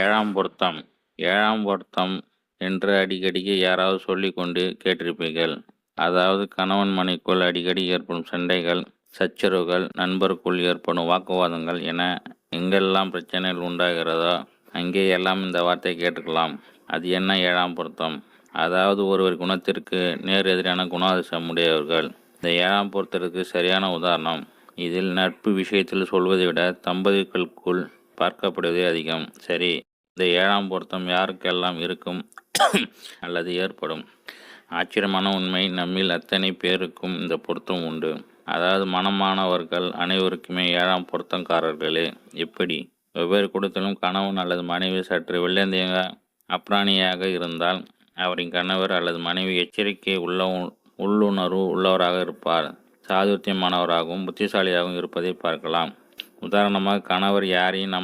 ஏழாம் பொருத்தம். ஏழாம் பொருத்தம் என்று அடிக்கடிக்கு யாராவது சொல்லிக்கொண்டு கேட்டிருப்பீர்கள். அதாவது கணவன் மனைவிக்குள் அடிக்கடி ஏற்படும் சண்டைகள், சச்சரவுகள், நண்பருக்குள் ஏற்படும் வாக்குவாதங்கள் என எங்கெல்லாம் பிரச்சனைகள் உண்டாகிறதோ அங்கே எல்லாம் இந்த வார்த்தை கேட்டுக்கலாம். அது என்ன ஏழாம் பொருத்தம்? அதாவது ஒருவர் குணத்திற்கு நேர் எதிரான குணாதிசயம் உடையவர்கள். இந்த ஏழாம் பொருத்தத்திற்கு சரியான உதாரணம். இதில் நட்பு விஷயத்தில் சொல்வதை விட தம்பதிகளுக்குள் பார்க்கப்படுவதே அதிகம். சரி, இந்த ஏழாம் பொருத்தம் யாருக்கெல்லாம் இருக்கும் அல்லது ஏற்படும்? ஆச்சரியமான உண்மை, நம்மில் அத்தனை பேருக்கும் இந்த பொருத்தம் உண்டு. அதாவது மனமானவர்கள் அனைவருக்குமே ஏழாம் பொருத்தங்காரர்களே. எப்படி? வெவ்வேறு குடும்பத்திலும் கணவன் அல்லது மனைவி சற்று வெள்ளந்தியாக அப்ராணியாக இருந்தால் அவரின் கணவர் அல்லது மனைவி எச்சரிக்கை உள்ளுணர்வு உள்ளவராக இருப்பார். சாதுர்த்தியமானவராகவும் புத்திசாலியாகவும் இருப்பதை பார்க்கலாம். உதாரணமாக, கணவர் யாரையும்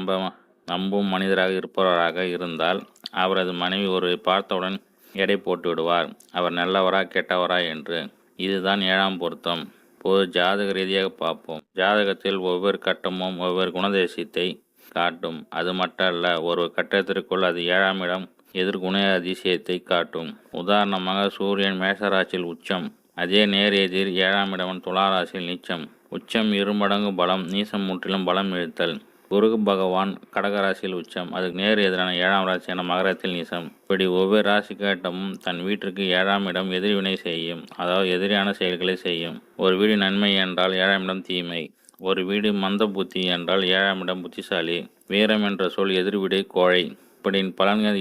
நம்பும் மனிதராக இருப்பவராக இருந்தால் அவரது மனைவி ஒரு பார்த்தவுடன் எடை போட்டு விடுவார், அவர் நல்லவரா கெட்டவரா என்று. இதுதான் ஏழாம் பொருத்தம். பொது ஜாதக ரீதியாக பார்ப்போம். ஜாதகத்தில் ஒவ்வொரு கட்டமும் ஒவ்வொரு குணதேசத்தை காட்டும். அது மட்டுமல்ல, ஒரு கட்டத்திற்குள் அது ஏழாம் இடம் எதிர்குண அதிசயத்தை காட்டும். உதாரணமாக, சூரியன் மேஷராசியில் உச்சம், அதே நேர் எதிர் ஏழாம் இடவன் துளாராசியில் நீச்சம். உச்சம் இருமடங்கு பலம், நீசம் முற்றிலும் பலம் இழுத்தல். குரு பகவான் கடகராசியில் உச்சம், அதுக்கு நேர் எதிரான ஏழாம் ராசியான மகரத்தில் நீசம். இப்படி ஒவ்வொரு ராசி கேட்டமும் தன் வீட்டிற்கு ஏழாம் இடம் எதிர்வினை செய்யும், அதாவது எதிரான செயல்களை செய்யும். ஒரு வீடு நன்மை என்றால் ஏழாம் இடம் தீமை. ஒரு வீடு மந்த புத்தி என்றால் ஏழாம் இடம் புத்திசாலி. வீரம் என்ற சொல் எதிர்விடை கோழை. இப்படி பலன்கள்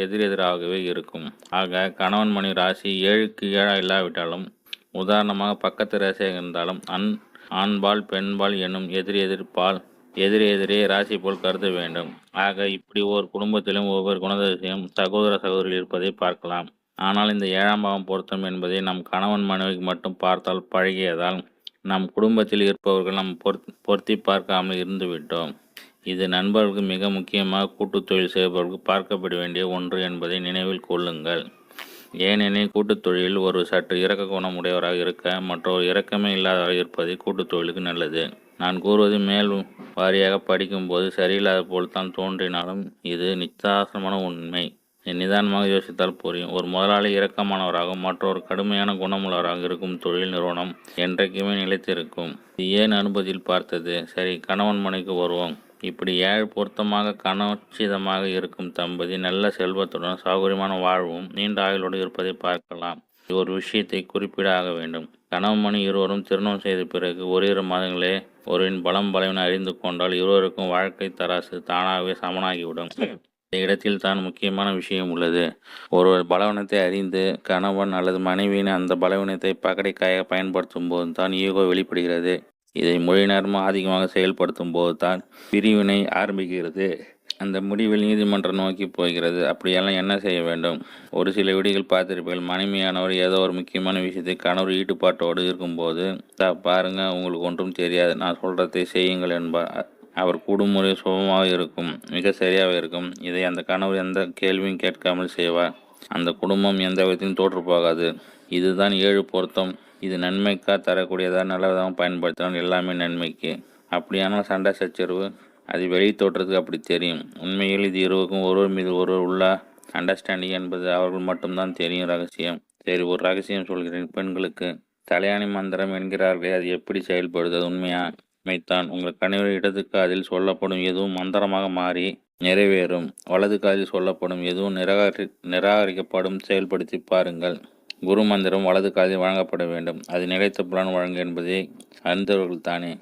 எதிரெதிராகவே இருக்கும். ஆக கணவன் மணி ராசி 7க்கு 7 இல்லாவிட்டாலும், உதாரணமாக பக்கத்து ராசியாக இருந்தாலும் ஆண்பால் பெண்பால் என்னும் எதிரே ராசி போல் கருத வேண்டும். ஆக இப்படி ஒவ்வொரு குடும்பத்திலும் ஒவ்வொரு குணதிசையும் சகோதர சகோதரிகள் இருப்பதை பார்க்கலாம். ஆனால் இந்த ஏழாம் பாவம் பொருத்தம் என்பதை நம் கணவன் மனைவிக்கு மட்டும் பார்த்தால் பழகியதால் நம் குடும்பத்தில் இருப்பவர்கள் நம் பொருத்தி பார்க்காமல் இருந்துவிட்டோம். இது நண்பர்களுக்கு மிக முக்கியமாக கூட்டுத் தொழில் செய்பவர்களுக்கு பார்க்கப்பட வேண்டிய ஒன்று என்பதை நினைவில் கொள்ளுங்கள். ஏனெனில் கூட்டுத் தொழிலில் ஒரு சற்று இரக்க குணம் உடையவராக இருக்க மற்றொரு இரக்கமே இல்லாதவராக இருப்பது கூட்டுத் தொழிலுக்கு நல்லது. நான் கூறுவது மேல் வாரியாக படிக்கும்போது சரியில்லாத போல் தான் தோன்றினாலும் இது நிச்சாசமான உண்மை. நிதானமாக யோசித்தால் புரியும். ஒரு முதலாளி இரக்கமானவராகவும் மற்றொரு கடுமையான குணமுள்ளவராக இருக்கும் தொழில் நிறுவனம் என்றைக்குமே நிலைத்திருக்கும். இது ஏன் அனுபவத்தில் பார்த்தது. சரி, கணவன் மனைவிக்கு வருவோம். இப்படி 7 பொருத்தமாக கனோச்சிதமாக இருக்கும் தம்பதி நல்ல செல்வத்துடன் சௌகரியமான வாழ்வும் நீண்ட ஆயுளோடு இருப்பதை பார்க்கலாம். ஒரு விஷயத்தை குறிப்பிட ஆக வேண்டும். கணவன் மணி இருவரும் திருமணம் செய்த பிறகு ஓரிரு மாதங்களே ஒருவரின் பலவீனம் அறிந்து கொண்டால் இருவருக்கும் வாழ்க்கை தராசு தானாகவே சமனாகிவிடும். இந்த இடத்தில் தான் முக்கியமான விஷயம் உள்ளது. ஒருவர் பலவீனத்தை அறிந்து கணவன் அல்லது மனைவியின் அந்த பலவீனத்தை பகடைக்காயாக பயன்படுத்தும் போது தான் ஈகோ வெளிப்படுகிறது. இதை மொழி நேரமும் அதிகமாக செயல்படுத்தும் போது தான் பிரிவினை ஆரம்பிக்கிறது. அந்த முடிவில் நீதிமன்றம் நோக்கி போகிறது. அப்படியெல்லாம் என்ன செய்ய வேண்டும்? ஒரு சில வீடுகள் பார்த்திருப்பீர்கள், மனைவியானவர் ஏதோ ஒரு முக்கியமான விஷயத்தை கணவர் ஈடுபாட்டோடு இருக்கும்போது, பாருங்க, உங்களுக்கு ஒன்றும் தெரியாது, நான் சொல்றதை செய்யுங்கள் என்பார். அவர் குடும்பமுறை சுபமாக இருக்கும், மிக சரியாக இருக்கும். இதை அந்த கணவர் எந்த கேள்வியும் கேட்காமல் செய்வார். அந்த குடும்பம் எந்த விதத்திலும் தோற்று போகாது. இதுதான் 7 பொருத்தம். இது நன்மைக்காக தரக்கூடியதாக நல்லதாக பயன்படுத்தினால் எல்லாமே நன்மைக்கு. அப்படியான சண்டை சச்சரவு அது வெளி தோற்றத்துக்கு அப்படி தெரியும். உண்மையில் இது இருவருக்கும் ஒருவர் மீது ஒருவர் உள்ள அண்டர்ஸ்டாண்டிங் என்பது அவர்கள் மட்டும்தான் தெரியும் ரகசியம். சரி, ஒரு ரகசியம் சொல்கிறேன். பெண்களுக்கு தலையாணி மந்திரம் என்கிறார்களே, அது எப்படி செயல்படுது? உண்மைத்தான். உங்கள் கணவர் இடது காதில் சொல்லப்படும் எதுவும் மந்திரமாக மாறி நிறைவேறும். வலது காதில் சொல்லப்படும் எதுவும் நிராகரிக்கப்படும். செயல்படுத்தி பாருங்கள். குரு மந்திரம் வலது காதில் வழங்கப்பட வேண்டும். அது நிலைத்த பலன் வழங்கும் என்பதை அறிந்தவர்கள் தானே.